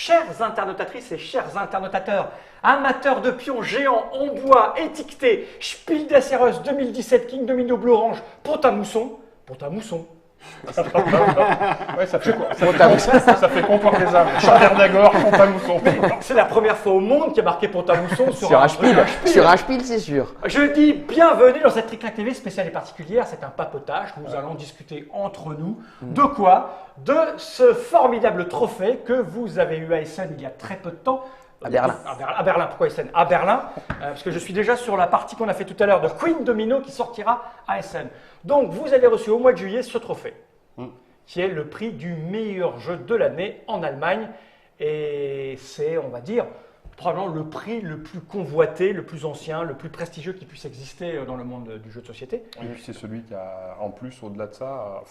Chères internautatrices et chers internautateurs, amateurs de pions géants en bois étiquetés Spiel des Jahres 2017 King Domino Bleu Orange Pont-à-Mousson. Ouais, ça fait comptoir des âmes. Chandler d'Agor, Pont-à-Mousson. C'est la première fois au monde qu'il y a marqué Pont-à-Mousson sur un Spiel. Sur un Spiel, c'est sûr. Je dis bienvenue dans cette Trick TV spéciale et particulière. C'est un papotage. Nous allons discuter entre nous de quoi? De ce formidable trophée que vous avez eu à Essen il y a très peu de temps. À Berlin. À Berlin. Pourquoi Essen? À Berlin, parce que je suis déjà sur la partie qu'on a fait tout à l'heure de Queen Domino qui sortira à Essen. Donc, vous avez reçu au mois de juillet ce trophée, qui est le prix du meilleur jeu de l'année en Allemagne. Et c'est, on va dire, probablement le prix le plus convoité, le plus ancien, le plus prestigieux qui puisse exister dans le monde du jeu de société. Et puis c'est celui qui a, en plus, au-delà de ça,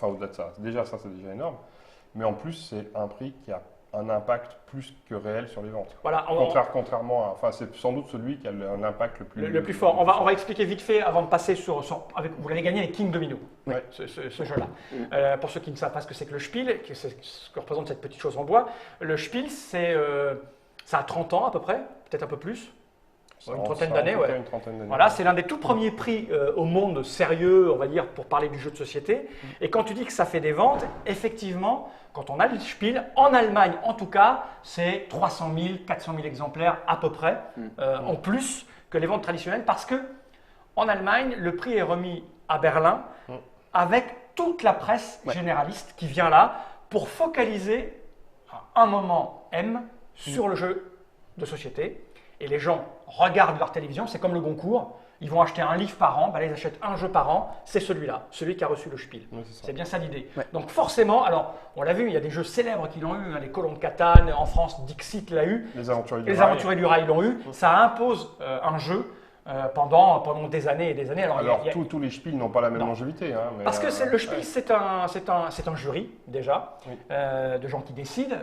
déjà ça c'est déjà énorme, mais en plus c'est un prix qui a un impact plus que réel sur les ventes. Voilà, Contrairement à, enfin c'est sans doute celui qui a un impact le plus fort. On va expliquer vite fait avant de passer vous l'avez gagné avec King Domino, ouais. ce jeu-là. Pour ceux qui ne savent pas ce que c'est que le Spiel, c'est ce que représente cette petite chose en bois, le Spiel ça a 30 ans à peu près, peut-être un peu plus. Une trentaine d'années, ouais. Voilà, c'est l'un des tout premiers prix au monde sérieux, on va dire, pour parler du jeu de société. Et quand tu dis que ça fait des ventes, effectivement, quand on a le Spiel, en Allemagne en tout cas, c'est 300 000, 400 000 exemplaires à peu près, en plus que les ventes traditionnelles, parce que en Allemagne, le prix est remis à Berlin avec toute la presse généraliste qui vient là pour focaliser à un moment M sur le jeu de société. Et les gens regardent leur télévision, c'est comme le Goncourt, ils vont acheter un livre par an, ils achètent un jeu par an, c'est celui-là, celui qui a reçu le Spiel. Oui, c'est bien ça l'idée. Ouais. Donc forcément, alors on l'a vu, il y a des jeux célèbres qui l'ont eu, les Colons de Catane, en France, Dixit l'a eu, les Aventuriers du Rail l'ont eu, ça impose un jeu pendant des années et des années. Alors tous les Spiels n'ont pas la même longévité. Hein, mais parce que le Spiel, c'est un jury déjà, de gens qui décident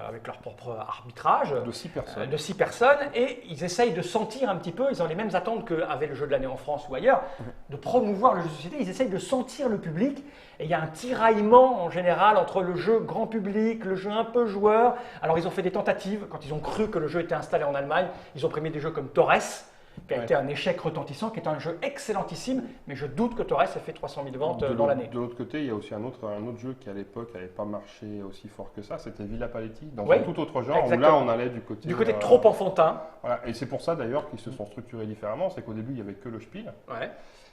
avec leur propre arbitrage. De 6 personnes. De 6 personnes, et ils essayent de sentir un petit peu, ils ont les mêmes attentes qu'avait le jeu de l'année en France ou ailleurs, de promouvoir le jeu de société, ils essayent de sentir le public, et il y a un tiraillement en général entre le jeu grand public, le jeu un peu joueur. Alors ils ont fait des tentatives, quand ils ont cru que le jeu était installé en Allemagne, ils ont primé des jeux comme Torres, qui a été un échec retentissant, qui est un jeu excellentissime, mais je doute que Torres ait fait 300 000 ventes dans l'année. De l'autre côté, il y a aussi un autre jeu qui à l'époque n'avait pas marché aussi fort que ça, c'était Villa Paletti, dans un tout autre genre, où là on allait du côté trop enfantin. Voilà. Et c'est pour ça d'ailleurs qu'ils se sont structurés différemment, c'est qu'au début il n'y avait que le Spiel,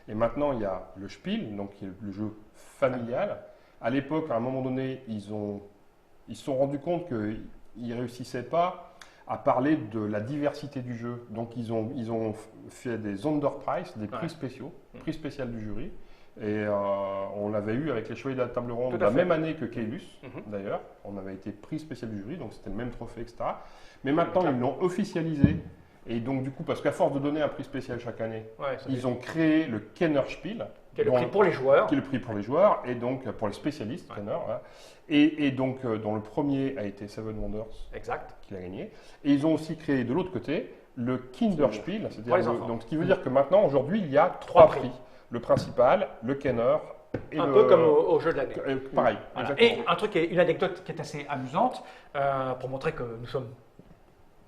et maintenant il y a le Spiel, donc qui est le jeu familial. À l'époque, à un moment donné, ils se sont rendus compte qu'ils ne réussissaient pas à parler de la diversité du jeu. Donc ils ont fait des Sonderpreis, des prix spéciaux, prix spécial du jury. Et on l'avait eu avec les Chevaliers de la Table Ronde la même année que Keylus, d'ailleurs. On avait été prix spécial du jury, donc c'était le même trophée, etc. Mais maintenant, ils l'ont officialisé. Et donc du coup, parce qu'à force de donner un prix spécial chaque année, ils ont créé le Kenner Spiel. Qui est le prix pour les joueurs. Qui est le prix pour les joueurs, et donc pour les spécialistes, Kenner. Voilà. Et donc, dont le premier a été Seven Wonders, qui l'a gagné. Et ils ont aussi créé de l'autre côté le Kinderspiel, c'est-à-dire donc ce qui veut dire que maintenant, aujourd'hui, il y a 3 prix. Le principal, le Kenner et un peu comme au jeu de l'année. Pareil. Voilà. Et une anecdote qui est assez amusante, pour montrer que nous sommes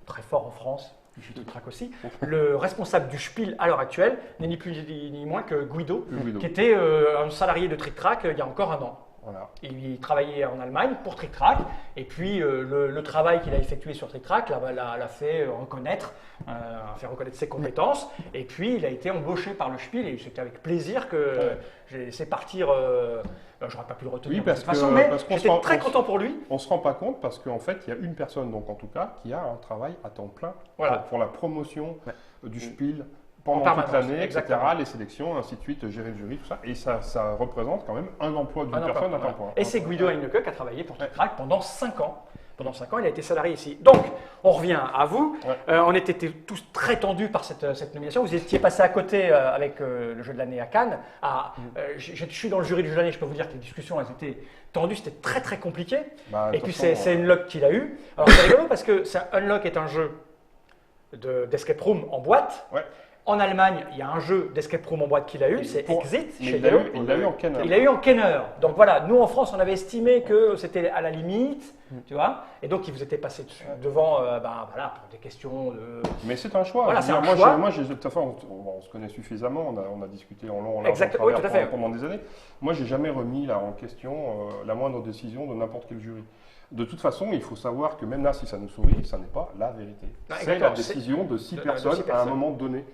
très forts en France, je te traque aussi. Le responsable du Spiel à l'heure actuelle n'est ni plus ni moins que Guido, qui était un salarié de Trick Track il y a encore un an. Voilà. Il travaillait en Allemagne pour Trick Track, et puis le travail qu'il a effectué sur Trick Track l'a fait reconnaître, fait reconnaître ses compétences, et puis il a été embauché par le Spiel, et c'était avec plaisir que j'ai laissé partir. J'aurais pas pu le retenir de toute façon, mais j'étais très content pour lui. On ne se rend pas compte parce qu'en fait, il y a une personne, donc en tout cas, qui a un travail à temps plein pour la promotion du Spiel pendant toute l'année, etc., les sélections, ainsi de suite, gérer le jury, tout ça. Et ça représente quand même un emploi d'une personne à temps plein. Et c'est Guido Heinecke qui a travaillé pour Trick Track pendant 5 ans. Pendant 5 ans, il a été salarié ici. Donc, on revient à vous. On était tous très tendus par cette nomination. Vous étiez passé à côté avec le jeu de l'année à Cannes. Je suis dans le jury du jeu de l'année, je peux vous dire que les discussions, elles étaient tendues, c'était très très compliqué. Et puis c'est Unlock qui l'a eu. Alors c'est rigolo parce que Unlock est un jeu d'escape room en boîte. En Allemagne, il y a un jeu d'escape room en boîte qu'il a eu, c'est Exit. Il l'a eu en Kenner. Il l'a eu en Kenner. Donc voilà, nous en France, on avait estimé que c'était à la limite, tu vois, et donc il vous était passé devant, voilà, pour des questions de. Mais c'est un choix. Voilà, c'est un choix. Moi, de toute façon, on se connaît suffisamment, on a discuté en long, en large, Exactement, oui, tout à fait. pendant des années. Moi, j'ai jamais remis là en question la moindre décision de n'importe quel jury. De toute façon, il faut savoir que même là, si ça nous sourit, ça n'est pas la vérité. C'est la décision de 6 personnes à un moment donné.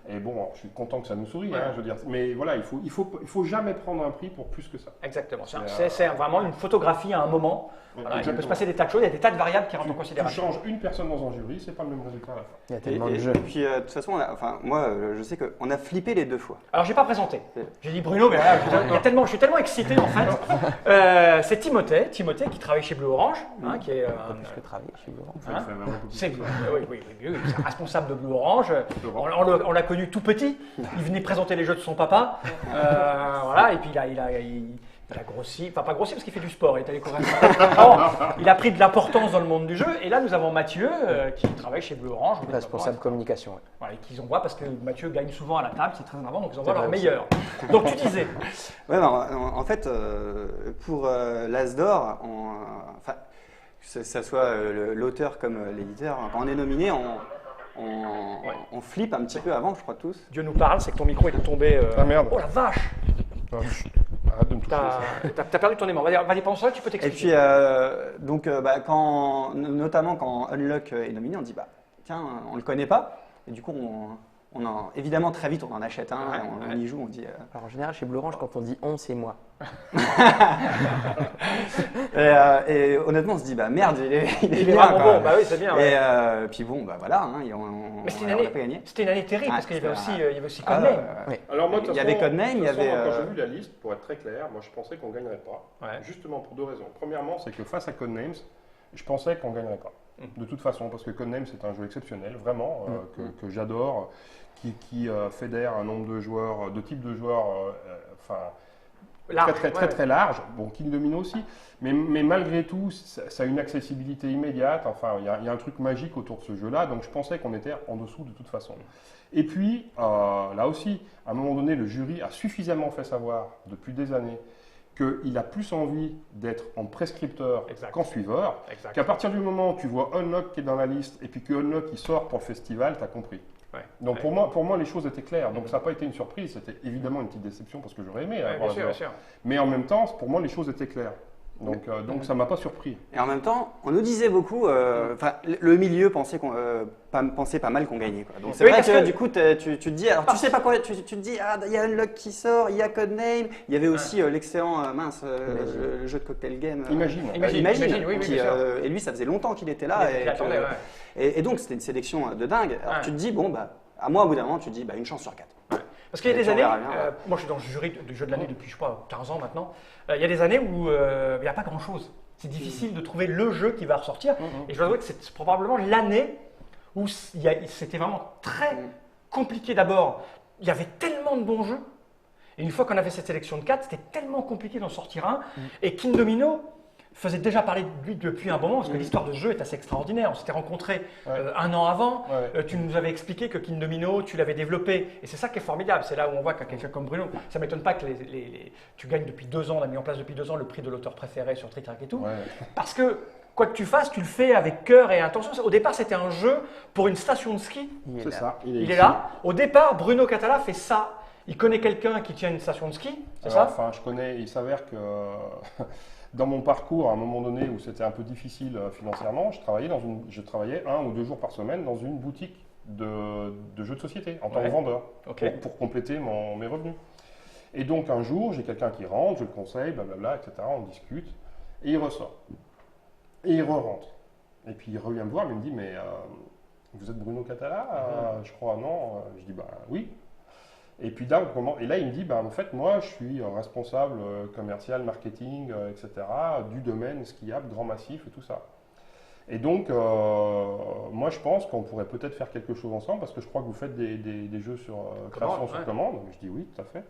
Et bon, alors, je suis content que ça nous sourie, je veux dire. Mais voilà, il faut jamais prendre un prix pour plus que ça. Exactement. C'est vraiment une photographie à un moment. Voilà, il peut se passer des tas de choses, il y a des tas de variables qui rentrent en considération. Tu changes une personne dans un jury, c'est pas le même résultat à la fin. Il y a tellement de jeux. Et puis, de toute façon, moi, je sais qu'on a flippé les 2 fois. Alors, j'ai pas présenté. J'ai dit Bruno, mais là, je suis tellement excité en fait. C'est Timothée qui travaille chez Bleu Orange, qui est Plus que travailler chez Bleu Orange. c'est un responsable de Bleu Orange. On l'a connu tout petit. Il venait présenter les jeux de son papa. Voilà, et puis il a grossi, enfin pas grossi parce qu'il fait du sport, il est allé courir. Il a pris de l'importance dans le monde du jeu. Et là, nous avons Mathieu qui travaille chez Bleu Orange. Responsable communication. Ouais. Voilà, et qu'ils envoient parce que Mathieu gagne souvent à la table, c'est très énervant, donc ils envoient leur meilleur. Donc tu disais. Ouais, en fait, pour l'Asdor, que ce soit l'auteur comme l'éditeur, quand on est nominé, on flippe un petit peu avant, je crois tous. Dieu nous parle, c'est que ton micro il est tombé. Ah merde. Oh la vache! Arrête de me toucher. T'as perdu ton aimant. Vas-y, pendant ça, tu peux t'expliquer. Et puis, notamment quand Unlock est nominé, on dit tiens, on le connaît pas. Et du coup, évidemment, très vite, on en achète un, on y joue, on dit. Alors en général, chez Bleu Orange, quand on dit on, c'est moi. et honnêtement, on se dit merde, il est bien. Vraiment bon, oui, c'est bien. Et puis bon, voilà, mais c'était une année terrible parce qu'il y avait aussi Codename. Alors moi, il y avait Codename, il y avait. Quand j'ai vu la liste, pour être très clair, moi je pensais qu'on gagnerait pas. Justement pour 2 raisons. Premièrement, c'est que face à Codenames, je pensais qu'on gagnerait pas. De toute façon, parce que Codenames c'est un jeu exceptionnel, vraiment, que j'adore, qui fédère un nombre de joueurs, de types de joueurs, très large, bon, King Domino aussi, mais malgré tout, ça a une accessibilité immédiate, enfin, il y a un truc magique autour de ce jeu-là, donc je pensais qu'on était en dessous de toute façon. Et puis, là aussi, à un moment donné, le jury a suffisamment fait savoir, depuis des années, qu'il a plus envie d'être en prescripteur qu'en suiveur, qu'à partir du moment où tu vois Unlock qui est dans la liste, et puis que Unlock il sort pour le festival, tu as compris. Donc pour moi, les choses étaient claires. Donc ça n'a pas été une surprise, c'était évidemment une petite déception parce que j'aurais aimé. Bien sûr. Mais en même temps, pour moi, les choses étaient claires. Donc ça ne m'a pas surpris. Et en même temps, on nous disait beaucoup, le milieu pensait pas mal qu'on gagnait. Quoi. Donc c'est vrai que du coup, tu te dis, alors tu sais pas quoi, tu te dis, il y a Unlock qui sort, il y a Codename, il y avait aussi l'excellent, le jeu de cocktail game. Imagine, oui, et lui, ça faisait longtemps qu'il était là. Et donc, c'était une sélection de dingue. Alors tu te dis, à moi, au bout d'un moment, tu te dis, une chance sur 4. Parce qu'il y a des années, moi je suis dans le jury du jeu de l'année depuis, je crois, 15 ans maintenant, il y a des années où il n'y a pas grand-chose. C'est difficile de trouver le jeu qui va ressortir. Et je dois avouer que c'est probablement l'année où c'était vraiment très compliqué d'abord. Il y avait tellement de bons jeux. Et une fois qu'on avait cette sélection de 4, c'était tellement compliqué d'en sortir un. Et King Domino faisait déjà parler de lui depuis un moment parce que l'histoire de ce jeu est assez extraordinaire. On s'était rencontrés un an avant. Tu nous avais expliqué que King Domino, tu l'avais développé. Et c'est ça qui est formidable. C'est là où on voit qu'à quelqu'un comme Bruno, ça ne m'étonne pas que tu gagnes depuis 2 ans, on a mis en place depuis 2 ans le prix de l'auteur préféré sur Trick Track et tout. Parce que quoi que tu fasses, tu le fais avec cœur et intention. Au départ, c'était un jeu pour une station de ski. C'est ça. Il est là. Au départ, Bruno Catala fait ça. Il connaît quelqu'un qui tient une station de ski, c'est ça? Enfin, il s'avère que dans mon parcours, à un moment donné où c'était un peu difficile financièrement, je travaillais 1 ou 2 jours par semaine dans une boutique de jeux de société en tant que vendeur pour compléter mes revenus. Et donc un jour, j'ai quelqu'un qui rentre, je le conseille, blablabla, etc. On discute et il ressort. Et il re-rentre. Et puis il revient me voir, il me dit mais vous êtes Bruno Catala? Je crois non. Je dis oui. Et puis là, il me dit, en fait, moi, je suis responsable commercial, marketing, etc., du domaine skiable, grand massif et tout ça. Et donc, moi, je pense qu'on pourrait peut-être faire quelque chose ensemble parce que je crois que vous faites des jeux sur création sur commande. Je dis oui, tout à fait.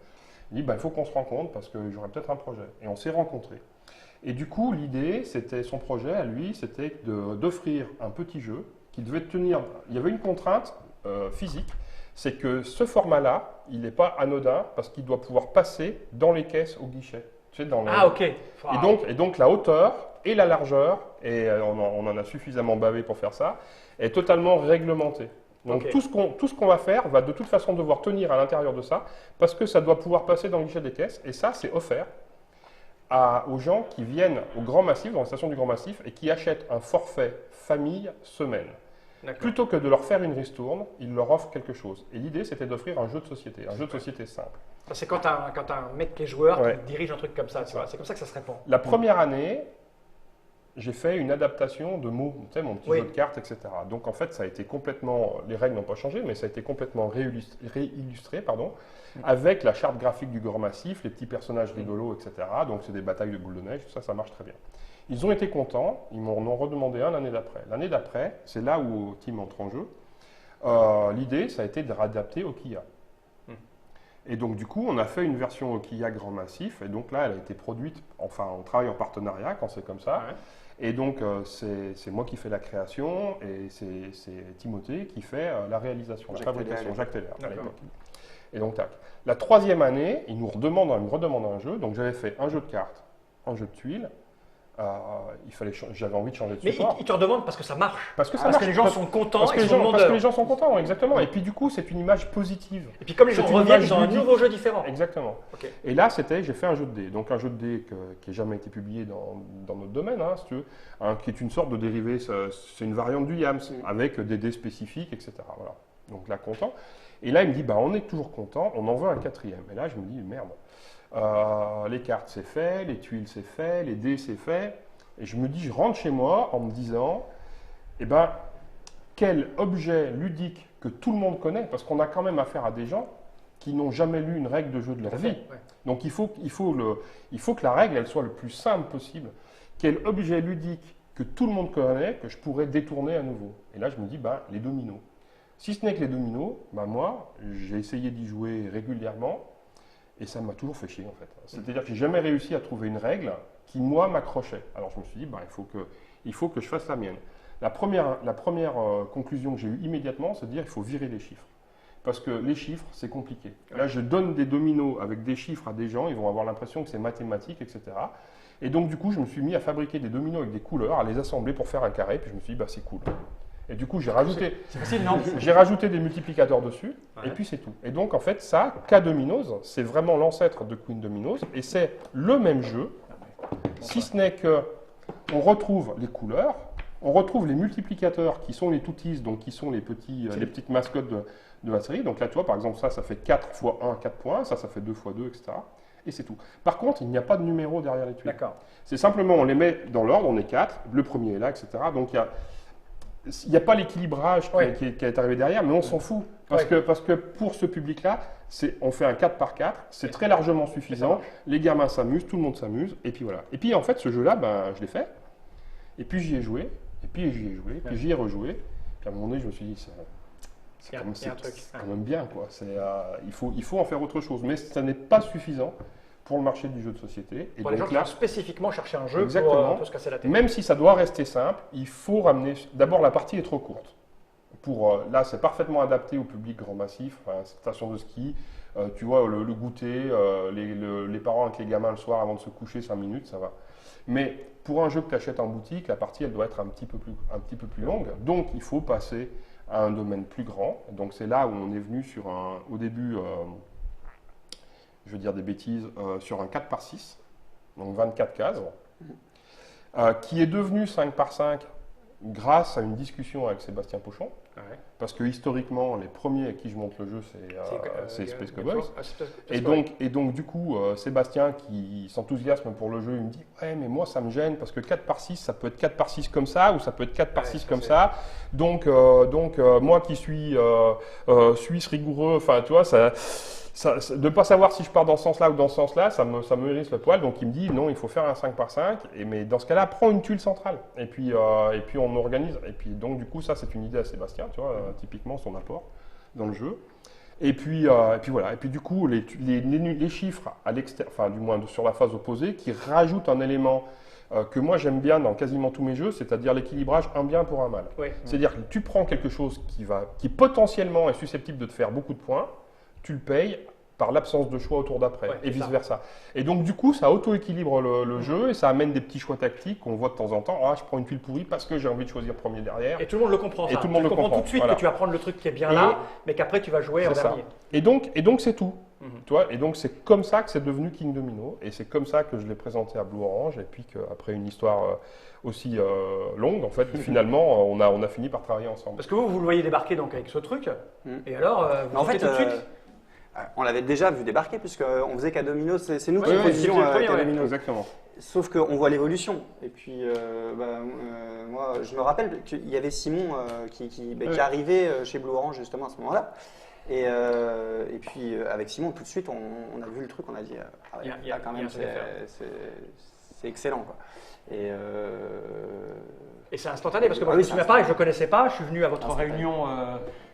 Il dit, il faut qu'on se rencontre parce que j'aurais peut-être un projet. Et on s'est rencontrés. Et du coup, l'idée, son projet à lui, c'était d'offrir un petit jeu qui devait tenir. Il y avait une contrainte physique. c'est que ce format-là, il n'est pas anodin parce qu'il doit pouvoir passer dans les caisses au guichet. Tu sais, ok. Et donc la hauteur et la largeur, et on en a suffisamment bavé pour faire ça, est totalement réglementée. Donc tout ce qu'on va faire va de toute façon devoir tenir à l'intérieur de ça parce que ça doit pouvoir passer dans le guichet des caisses. Et ça, c'est offert aux gens qui viennent au Grand Massif, dans la station du Grand Massif, et qui achètent un forfait famille semaine. Plutôt que de leur faire une ristourne, ils leur offrent quelque chose. Et l'idée, c'était d'offrir un jeu de société simple. C'est quand un mec qui est joueur qui dirige un truc comme ça, tu vois. C'est comme ça que ça se répand. La première année, j'ai fait une adaptation de mots, tu sais, mon petit jeu de cartes, etc. Donc en fait, ça a été complètement, les règles n'ont pas changé, mais ça a été complètement réillustré, avec la charte graphique du Grand Massif, les petits personnages rigolos, etc. Donc c'est des batailles de boules de neige, tout ça, ça marche très bien. Ils ont été contents, ils m'en ont redemandé un l'année d'après. L'année d'après, c'est là où Tim entre en jeu. L'idée, ça a été de réadapter Okia. Et donc, du coup, on a fait une version Okia Grand Massif. Et donc là, elle a été produite, enfin, on travaille en partenariat quand c'est comme ça. Ouais. Et donc, c'est moi qui fais la création et c'est Timothée qui fait la réalisation, la fabrication, Jacques Teller à l'époque. Et donc, tac. La troisième année, il me redemande un jeu. Donc, j'avais fait un jeu de cartes, un jeu de tuiles. J'avais envie de changer de support. Mais il te redemande parce que ça marche. Parce que les gens sont contents. Parce que les gens sont contents, exactement. Et puis du coup, c'est une image positive. Et puis comme les gens reviennent, ils ont un nouveau jeu différent. Exactement. Okay. Et là, j'ai fait un jeu de dés. Donc un jeu de dés qui n'a jamais été publié dans notre domaine, si tu veux, qui est une sorte de dérivé, c'est une variante du Yams, avec des dés spécifiques, etc. Voilà. Donc là, content. Et là, il me dit, on est toujours content, on en veut un quatrième. Et là, je me dis, merde. Les cartes c'est fait, les tuiles c'est fait, les dés c'est fait, et je me dis, je rentre chez moi en me disant, quel objet ludique que tout le monde connaît, parce qu'on a quand même affaire à des gens qui n'ont jamais lu une règle de jeu de leur vie. Ouais. Donc il faut que la règle elle soit le plus simple possible. Quel objet ludique que tout le monde connaît que je pourrais détourner à nouveau. Et là je me dis, les dominos. Si ce n'est que les dominos, moi j'ai essayé d'y jouer régulièrement. Et ça m'a toujours fait chier en fait. C'est-à-dire que j'ai jamais réussi à trouver une règle qui, moi, m'accrochait. Alors je me suis dit, il faut que je fasse la mienne. La première conclusion que j'ai eue immédiatement, c'est de dire qu'il faut virer les chiffres. Parce que les chiffres, c'est compliqué. Là, je donne des dominos avec des chiffres à des gens, ils vont avoir l'impression que c'est mathématique, etc. Et donc du coup, je me suis mis à fabriquer des dominos avec des couleurs, à les assembler pour faire un carré, puis je me suis dit, c'est cool. Et du coup, j'ai rajouté des multiplicateurs dessus, et puis c'est tout. Et donc, en fait, ça, K-Dominos, c'est vraiment l'ancêtre de Queen Dominos, et c'est le même jeu, si ce n'est qu'on retrouve les couleurs, on retrouve les multiplicateurs qui sont les tooties, donc qui sont les petites mascottes de la série. Donc là, tu vois, par exemple, ça fait 4 x 1, 4 points, ça fait 2 x 2, etc. Et c'est tout. Par contre, il n'y a pas de numéro derrière les tuiles. D'accord. C'est simplement, on les met dans l'ordre, on est 4, le premier est là, etc. Donc, il n'y a pas l'équilibrage qui est arrivé derrière, mais on s'en fout. Parce que pour ce public-là, on fait un 4 par 4, c'est très largement suffisant. Les gamins s'amusent, tout le monde s'amuse, et puis voilà. Et puis en fait, ce jeu-là, je l'ai fait, et puis j'y ai joué, et puis j'y ai rejoué. Puis à un moment donné, je me suis dit, c'est quand même bien, quoi. Il faut en faire autre chose, mais ça n'est pas suffisant pour le marché du jeu de société. Et pour les gens qui vont spécifiquement chercher un jeu pour se casser la tête. Même si ça doit rester simple, il faut ramener... D'abord, la partie est trop courte. Là, c'est parfaitement adapté au public grand massif, station de ski. Tu vois, le goûter, les parents avec les gamins le soir avant de se coucher, 5 minutes, ça va. Mais pour un jeu que tu achètes en boutique, la partie, elle doit être un petit peu plus longue. Donc, il faut passer à un domaine plus grand. Donc, c'est là où on est venu au début... je veux dire des bêtises, sur un 4 par 6, donc 24 cases, qui est devenu 5 par 5 grâce à une discussion avec Sébastien Pochon, parce que historiquement, les premiers à qui je montre le jeu, c'est Space Cowboys. Et donc, du coup, Sébastien, qui s'enthousiasme pour le jeu, il me dit « Ouais, mais moi, ça me gêne, parce que 4 par 6, ça peut être 4 par 6 comme ça, ou ça peut être 4 par 6 comme ça. Donc, moi qui suis suisse rigoureux, enfin, tu vois, de ne pas savoir si je pars dans ce sens-là ou dans ce sens-là, ça me hérisse le poil. Donc il me dit non, il faut faire un 5 par 5. Mais dans ce cas-là, prends une tuile centrale. Et puis on organise. Et puis donc du coup, ça c'est une idée à Sébastien, tu vois, typiquement son apport dans le jeu. Et puis voilà. Et puis du coup, les chiffres à l'extérieur, enfin du moins sur la phase opposée, qui rajoutent un élément que moi j'aime bien dans quasiment tous mes jeux, c'est-à-dire l'équilibrage un bien pour un mal. Oui. C'est-à-dire que tu prends quelque chose qui potentiellement est susceptible de te faire beaucoup de points, tu le payes par l'absence de choix au tour d'après, et vice-versa. Et donc du coup, ça auto-équilibre le jeu, et ça amène des petits choix tactiques qu'on voit de temps en temps. Ah, je prends une tuile pourrie parce que j'ai envie de choisir premier derrière. Et tout le monde le comprend, ça. Et tout le monde le comprend tout de suite que tu vas prendre le truc qui est bien là, mais qu'après tu vas jouer en dernier. Et donc c'est tout. Tu vois, et donc c'est comme ça que c'est devenu King Domino, et c'est comme ça que je l'ai présenté à Blue Orange, et puis qu'après une histoire aussi longue, en fait, finalement, on a fini par travailler ensemble. Parce que vous le voyez débarquer donc avec ce truc, et alors, vous en fait, tout de suite on l'avait déjà vu débarquer, puisqu'on faisait qu'à Domino, c'est nous qui Oui, faisions qu'à Domino. Exactement. Sauf qu'on voit l'évolution. Et puis, moi, je me rappelle qu'il y avait Simon qui arrivait chez Blue Orange justement à ce moment-là. Et puis, avec Simon, tout de suite, on a vu le truc, on a dit quand même, c'est excellent, quoi. Et c'est instantané, parce que moi, je me souviens pas et je ne connaissais pas. Je suis venu à votre réunion,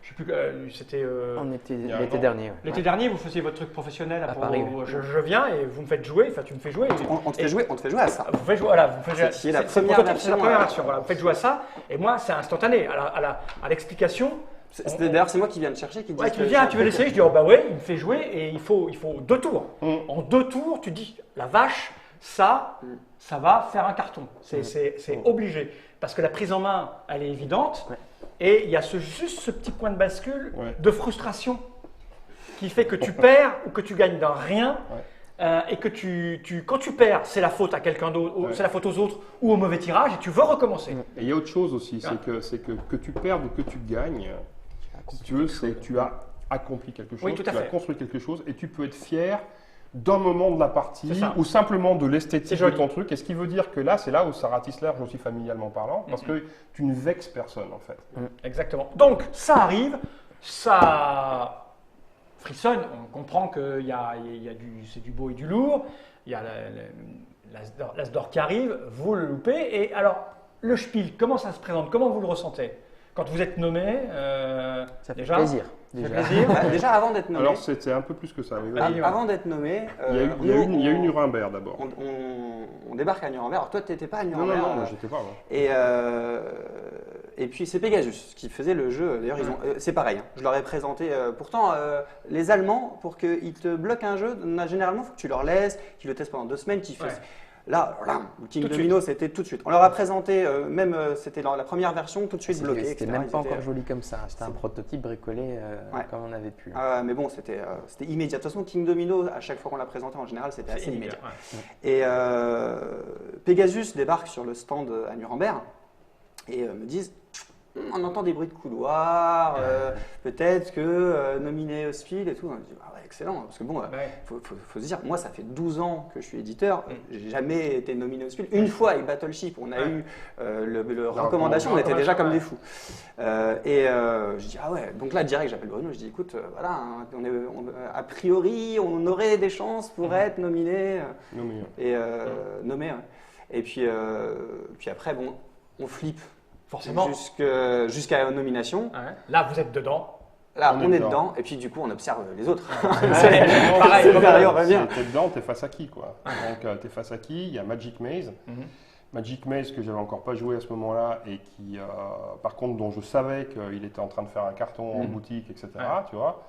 je sais plus, c'était. On était l'été dernier. Ouais. L'été dernier, vous faisiez votre truc professionnel à Paris. Je viens et vous me faites jouer, enfin tu me fais jouer. On te fait jouer à ça. Vous faites jouer, voilà, vous faites c'est la première version. Voilà, vous faites jouer à ça, et moi c'est instantané. À l'explication. D'ailleurs, c'est moi qui viens te chercher, qui dit. Ouais, tu viens, tu veux l'essayer. Je dis, oh bah ouais, il me fait jouer et il faut 2 tours. En 2 tours, tu dis, la vache, ça va faire un carton. C'est obligé. Parce que la prise en main, elle est évidente. Ouais. Et il y a juste ce petit point de bascule de frustration qui fait que tu perds ou que tu gagnes d'un rien. Ouais. Et que quand tu perds, c'est la faute à quelqu'un d'autre, c'est la faute aux autres ou au mauvais tirage et tu veux recommencer. Et il y a autre chose aussi, c'est que tu perdes ou que tu gagnes, si tu veux, c'est que tu as accompli quelque chose, tu as construit quelque chose et tu peux être fier d'un moment de la partie ou simplement de l'esthétique de ton truc. Et ce qui veut dire que là, c'est là où Sarah Tisler joue aussi familialement parlant, parce que tu ne vexes personne en fait. Exactement. Donc ça arrive, ça frissonne, on comprend que c'est du beau et du lourd, il y a l'As d'or qui arrive, vous le loupez. Et alors, le Spiel, comment ça se présente? Comment vous le ressentez? Quand vous êtes nommé, ça fait plaisir. Déjà avant d'être nommé. Alors c'était un peu plus que ça. Avant d'être nommé, il y a eu Nuremberg d'abord. On débarque à Nuremberg. Alors toi, tu n'étais pas à Nuremberg. Non, j'étais pas. Ouais. Et puis c'est Pegasus qui faisait le jeu. D'ailleurs, c'est pareil. Je leur ai présenté. Pourtant, les Allemands, pour qu'ils te bloquent un jeu, généralement, il faut que tu leur laisses, qu'ils le testent pendant 2 semaines, qu'ils fassent. Là, King Domino, c'était tout de suite. On leur a présenté, c'était la première version, tout de suite bloqué. C'était même pas encore joli comme ça. C'était un prototype bricolé comme on avait pu. Mais bon, c'était immédiat. De toute façon, King Domino, à chaque fois qu'on l'a présenté, en général, c'était assez immédiat. Et Pegasus débarque sur le stand à Nuremberg et me disent on entend des bruits de couloir, peut-être que nominé au Spiel et tout. On dit, excellent, parce que bon, faut se dire, moi ça fait 12 ans que je suis éditeur, j'ai jamais été nominé au Spiel. Une fois avec Battleship, on a eu le recommandation, on était déjà comme des fous. Je dis, donc là direct j'appelle Bruno, je dis, écoute, voilà, a priori on aurait des chances pour être nominé. Nommé. Et puis après, bon, on flippe. Forcément. Jusqu'à la nomination. Là, vous êtes dedans. Là, on est dedans. Et puis, du coup, on observe les autres. Pareil. T'es dedans, t'es face à qui, quoi. Donc, t'es face à qui? Il y a Magic Maze. Magic Maze que j'avais encore pas joué à ce moment-là et qui, par contre, dont je savais qu'il était en train de faire un carton en boutique, etc. Tu vois.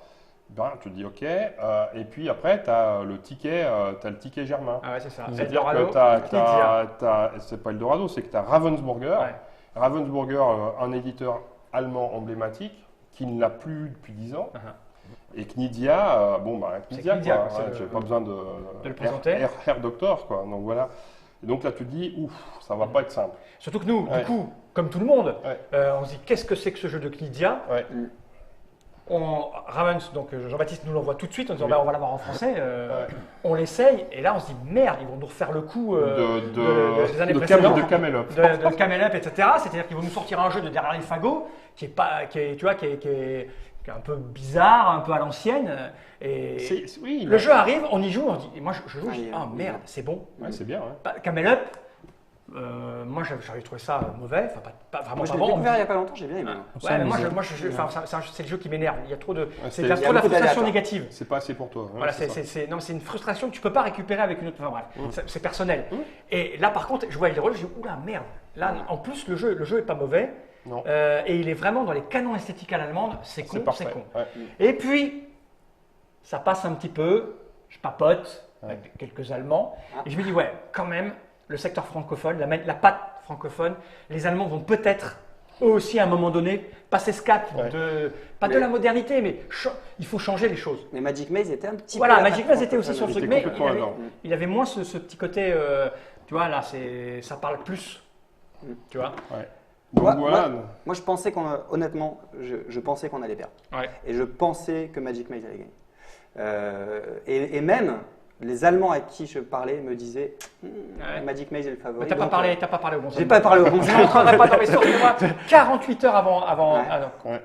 Ben, tu te dis OK. Et puis après, tu as le ticket Germain. Ah ouais, c'est ça. C'est-à-dire que c'est pas Eldorado, c'est que tu as Ravensburger. Ravensburger, un éditeur allemand emblématique qui ne l'a plus depuis 10 ans. Et Knidia, Knidia, j'ai pas besoin de le présenter. Herr Doctor, quoi. Donc voilà. Et donc là, tu te dis, ouf, ça va pas être simple. Surtout que nous, du coup, comme tout le monde, on se dit, qu'est-ce que c'est que ce jeu de Knidia? Ravens, donc Jean-Baptiste nous l'envoie tout de suite en disant on va l'avoir en français, on l'essaye et là on se dit merde, ils vont nous refaire le coup des années précédentes, de Camel Up, de Camel Up, etc. C'est-à-dire qu'ils vont nous sortir un jeu de derrière les fagots qui est un peu bizarre, un peu à l'ancienne. Et le jeu arrive, on y joue, on dit, et moi je joue, je dis merde, c'est bon. C'est bien. Camel Up, Moi, j'avais trouvé ça mauvais, enfin pas vraiment. Moi, je l'ai découvert il n'y a pas longtemps, j'ai bien aimé. Ouais, mais c'est le jeu qui m'énerve. Il y a trop de, c'est trop de la frustration négative. C'est pas assez pour toi. Voilà, c'est une frustration que tu peux pas récupérer avec une autre. Enfin bref, c'est personnel. Et là, par contre, je vois les rôles, je dis oula merde. Là, en plus, le jeu est pas mauvais. Non. Et il est vraiment dans les canons esthétiques à l'allemande. C'est con, c'est con. Ouais. Et puis, ça passe un petit peu. Je papote avec quelques Allemands. Et je me dis ouais, quand même. Le secteur francophone, la patte francophone, les Allemands vont peut-être, eux aussi, à un moment donné, passer ce cap de la modernité, mais il faut changer les choses. Mais Magic Maze était un petit peu. Voilà, Magic Maze était aussi sur le truc, mais il avait moins ce petit côté, tu vois, là, ça parle plus, tu vois. Ouais. Donc, moi, je pensais honnêtement, je pensais qu'on allait perdre. Ouais. Et je pensais que Magic Maze allait gagner. Et même. Les Allemands à qui je parlais me disaient Magic Maze est le favori. Mais t'as pas parlé au bon sens. J'ai pas parlé au bon sens. Je rentrerai pas dans les sources. 48 heures avant. Ouais.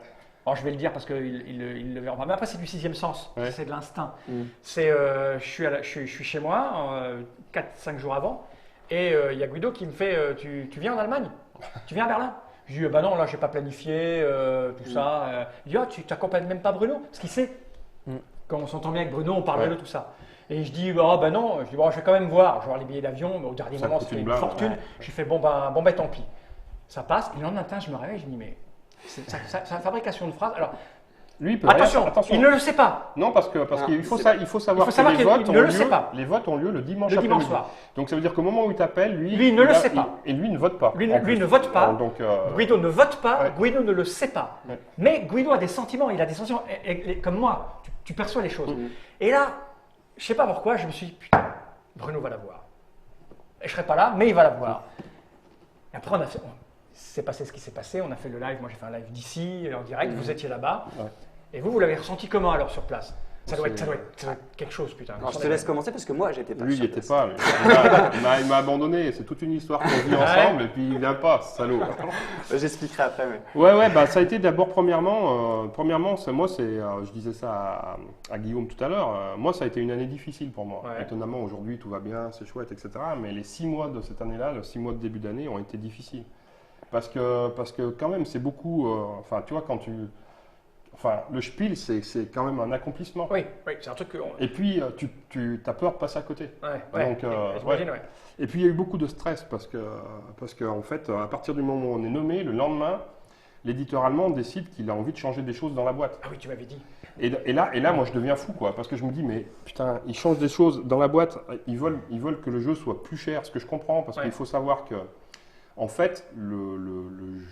Alors, je vais le dire parce qu'il le verra pas. Mais après, c'est du sixième sens. Ouais. C'est de l'instinct. C'est, je suis chez moi 4-5 jours avant et il y a Guido qui me fait tu viens en Allemagne? Tu viens à Berlin? Je dis bah non, là, j'ai pas planifié tout ça. Il dit tu t'accompagnes même pas Bruno? Parce qu'il sait. Quand on s'entend bien avec Bruno, on parle de tout ça. Et je dis, bah non, je vais quand même voir. Je vais voir les billets d'avion, mais au dernier moment, c'était une fortune. Ouais. J'ai fait, bon, tant pis. Ça passe. Et le lendemain matin, je me réveille, je me dis, mais c'est sa fabrication de phrases. Alors, lui, attention, il ne le sait pas. Non, parce qu'il faut savoir que les votes ont lieu le dimanche soir. Donc ça veut dire qu'au moment où il t'appelle, lui ne le sait pas. Et lui ne vote pas. Lui ne vote pas. Donc, Guido ne vote pas. Guido ne le sait pas. Mais Guido a des sentiments. Il a des sentiments comme moi. Tu perçois les choses. Et là, je ne sais pas pourquoi, je me suis dit, putain, Bruno va la voir. Et je ne serai pas là, mais il va la voir. Et après, c'est passé ce qui s'est passé. On a fait le live. Moi, j'ai fait un live d'ici, en direct. Vous étiez là-bas. Ouais. Et vous l'avez ressenti comment alors sur place? Ça doit être quelque chose, putain. Alors, je te laisse commencer parce que moi, j'étais pas. Lui, il n'était pas. Il m'a abandonné. C'est toute une histoire qu'on vit ensemble et puis il vient pas, salaud. J'expliquerai après. Mais... Ouais, bah ça a été d'abord premièrement, moi je disais ça à Guillaume tout à l'heure. Moi, ça a été une année difficile pour moi. Ouais. Étonnamment, aujourd'hui, tout va bien, c'est chouette, etc. Mais les 6 mois de cette année-là, les 6 mois de début d'année ont été difficiles parce que quand même, c'est beaucoup. Enfin, tu vois, quand tu le Spiel, c'est quand même un accomplissement. Oui, c'est un truc que... Et puis, tu as peur de passer à côté. Donc, j'imagine. Et puis, il y a eu beaucoup de stress parce que en fait, à partir du moment où on est nommé, le lendemain, l'éditeur allemand décide qu'il a envie de changer des choses dans la boîte. Ah oui, tu m'avais dit. Et là, moi, je deviens fou, quoi, parce que je me dis, mais putain, ils changent des choses dans la boîte, ils veulent que le jeu soit plus cher, ce que je comprends, parce qu'il faut savoir que en fait, le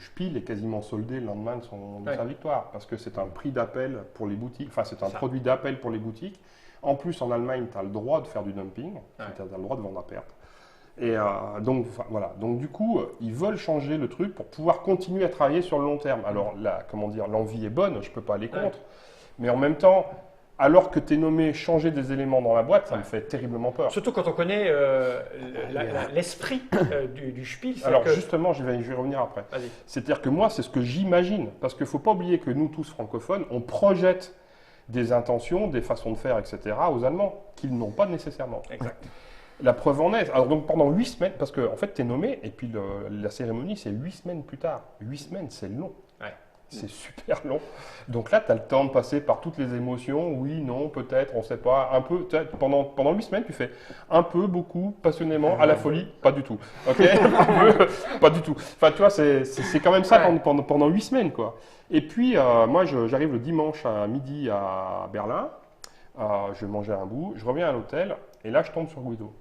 Spiel est quasiment soldé le lendemain de sa victoire, parce que c'est un prix d'appel pour les boutiques, enfin c'est un produit d'appel pour les boutiques. En plus, en Allemagne, tu as le droit de faire du dumping, tu as le droit de vendre à perte. Et donc, voilà. Donc du coup, ils veulent changer le truc pour pouvoir continuer à travailler sur le long terme. Alors, l'envie est bonne, je ne peux pas aller contre, mais en même temps, alors que tu es nommé changer des éléments dans la boîte, ça me fait terriblement peur. Surtout quand on connaît l'esprit du Spiel. Alors justement, je vais y revenir après. C'est-à-dire que moi, c'est ce que j'imagine. Parce qu'il ne faut pas oublier que nous, tous francophones, on projette des intentions, des façons de faire, etc. aux Allemands, qu'ils n'ont pas nécessairement. Exact. La preuve en est. Alors donc pendant 8 semaines, parce que en fait, tu es nommé, et puis la cérémonie, c'est 8 semaines plus tard. 8 semaines, c'est long. C'est super long. Donc là, tu as le temps de passer par toutes les émotions. Oui, non, peut-être, on ne sait pas. Un peu, pendant 8 semaines, tu fais un peu, beaucoup, passionnément, à la folie, pas du tout. Ok. Pas du tout. Enfin, tu vois, c'est quand même ça pendant 8 semaines, quoi. Et puis, moi, j'arrive le dimanche à midi à Berlin. Je vais manger un bout. Je reviens à l'hôtel. Et là, je tombe sur Guido.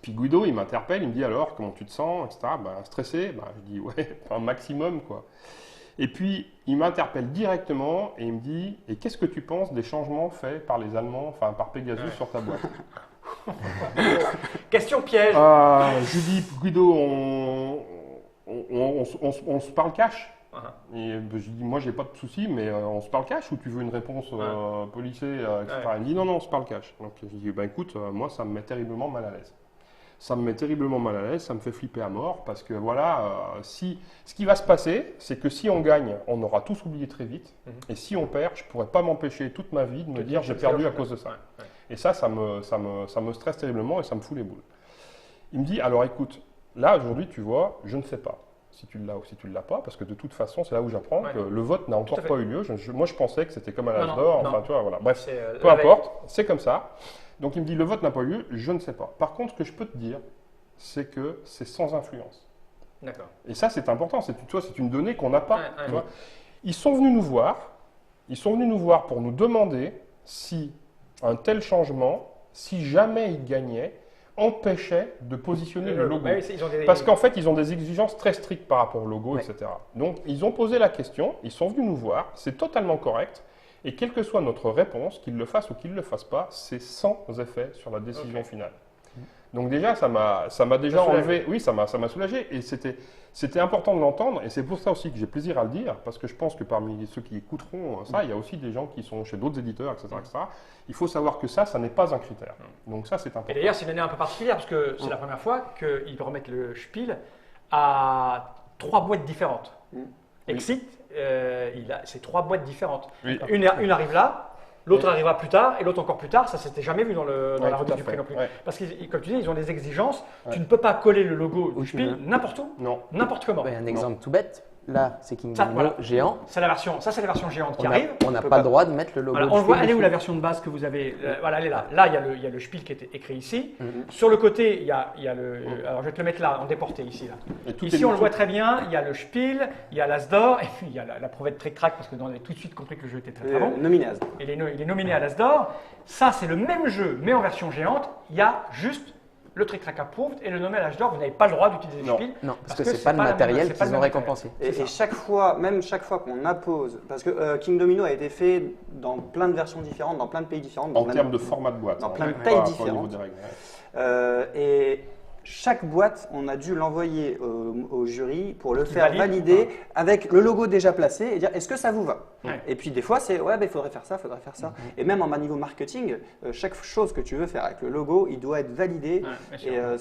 Puis Guido, il m'interpelle. Il me dit alors, comment tu te sens, etc. Stressé. Je dis, ouais, un maximum, quoi. Et puis, il m'interpelle directement et il me dit « Et qu'est-ce que tu penses des changements faits par les Allemands, enfin par Pegasus sur ta boîte ?» Question piège. Je lui dis « Guido, on se parle cash ?» Et je lui dis « Moi, j'ai pas de souci, mais on se parle cash ou tu veux une réponse policée, etc. » Il me dit « Non, on se parle cash. » Donc, je lui dis « Écoute, moi, ça me met terriblement mal à l'aise. » Ça me met terriblement mal à l'aise, ça me fait flipper à mort parce que voilà, ce qui va se passer, c'est que si on gagne, on aura tous oublié très vite. Et si on perd, je ne pourrai pas m'empêcher toute ma vie de me dire j'ai perdu à cause de ça. Et ça me stresse terriblement et ça me fout les boules. Il me dit alors écoute, là, aujourd'hui, tu vois, je ne sais pas si tu l'as ou si tu ne l'as pas, parce que de toute façon, c'est là où j'apprends que le vote n'a encore pas eu lieu. Moi, je pensais que c'était comme à l'âge d'or. Enfin, tu vois, voilà. Bref, peu importe, c'est comme ça. Donc, il me dit, le vote n'a pas eu lieu, je ne sais pas. Par contre, ce que je peux te dire, c'est que c'est sans influence. D'accord. Et ça, c'est important. C'est une donnée qu'on n'a pas. Tu vois. Ils sont venus nous voir. Ils sont venus nous voir pour nous demander si un tel changement, si jamais ils gagnaient, empêchait de positionner le logo. Parce qu'en fait, ils ont des exigences très strictes par rapport au logo, etc. Donc, ils ont posé la question, ils sont venus nous voir, c'est totalement correct. Et quelle que soit notre réponse, qu'ils le fassent ou qu'ils ne le fassent pas, c'est sans effet sur la décision finale. Donc déjà, ça m'a déjà enlevé, oui, ça m'a soulagé et c'était important de l'entendre et c'est pour ça aussi que j'ai plaisir à le dire parce que je pense que parmi ceux qui écouteront ça, il y a aussi des gens qui sont chez d'autres éditeurs, etc., etc. Il faut savoir que ça n'est pas un critère. Donc ça, c'est important. Et d'ailleurs, c'est une année un peu particulière parce que c'est la première fois qu'ils remettent le Spiel à 3 boîtes différentes. Exit, c'est 3 boîtes différentes. Oui. Une arrive là. L'autre arrivera plus tard et l'autre encore plus tard. Ça, c'était jamais vu dans la remise du prix non plus. Parce que, comme tu dis, ils ont des exigences. Tu ne peux pas coller le logo du Spiel n'importe où, n'importe comment. Un exemple tout bête. Là, c'est King Domino géant. C'est la version géante qui arrive. On n'a pas le droit de mettre le logo. Voilà, on voit, elle est où la version de base que vous avez voilà, elle est là. Là, il y a le Spiel qui est écrit ici. Sur le côté, il y a le. Alors, je vais te le mettre là, en déporté ici. Là. Ici, on le voit très bien. Il y a le Spiel, il y a l'As-d'or, et puis il y a la provette trick-track, parce que on avait tout de suite compris que le jeu était très bon. Nominé As. Il est nominé à l'As-d'or. Ça, c'est le même jeu, mais en version géante. Il y a juste le Trick Track Approved et le nommé à l'âge d'or, vous n'avez pas le droit d'utiliser le Spiel. Non, parce que c'est pas le matériel qu'ils ont récompensé. Et chaque fois qu'on appose, parce que King Domino a été fait dans plein de versions différentes, dans plein de pays différents. En termes de format de boîte. Dans plein de tailles différentes. Et chaque boîte, on a dû l'envoyer au jury pour le faire valider avec le logo déjà placé et dire est-ce que ça vous va. Et puis des fois, c'est il faudrait faire ça, faudrait faire ça. Et même en niveau marketing, chaque chose que tu veux faire avec le logo, il doit être validé.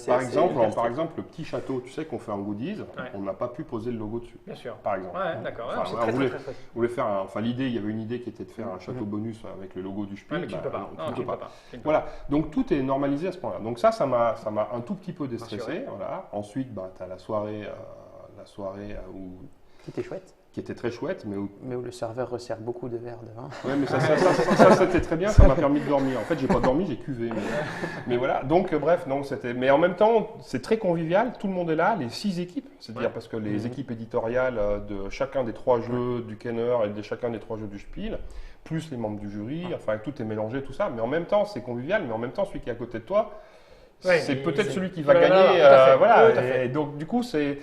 Par exemple, le petit château, tu sais qu'on fait un goodies, on n'a pas pu poser le logo dessus. Bien sûr. Par exemple. D'accord. On voulait faire, l'idée, il y avait une idée qui était de faire un château bonus avec le logo du Spiel. Mais tu ne peux pas. Voilà. Donc tout est normalisé à ce point-là. Donc ça m'a un tout petit peu déstressé. Voilà. Ensuite, tu as la soirée où qui était chouette. Qui était très chouette, mais où le serveur resserre beaucoup de verres de vin. Oui, mais ça c'était très bien, ça m'a permis de dormir. En fait, j'ai pas dormi, j'ai cuvé. Mais voilà, donc bref, non, c'était. Mais en même temps, c'est très convivial, tout le monde est là, les 6 équipes, c'est-à-dire parce que les équipes éditoriales de chacun des 3 jeux du Kenner et de chacun des 3 jeux du Spiel, plus les membres du jury, enfin tout est mélangé, tout ça. Mais en même temps, c'est convivial, mais en même temps, celui qui est à côté de toi, c'est peut-être celui qui va gagner. Voilà, et donc du coup, c'est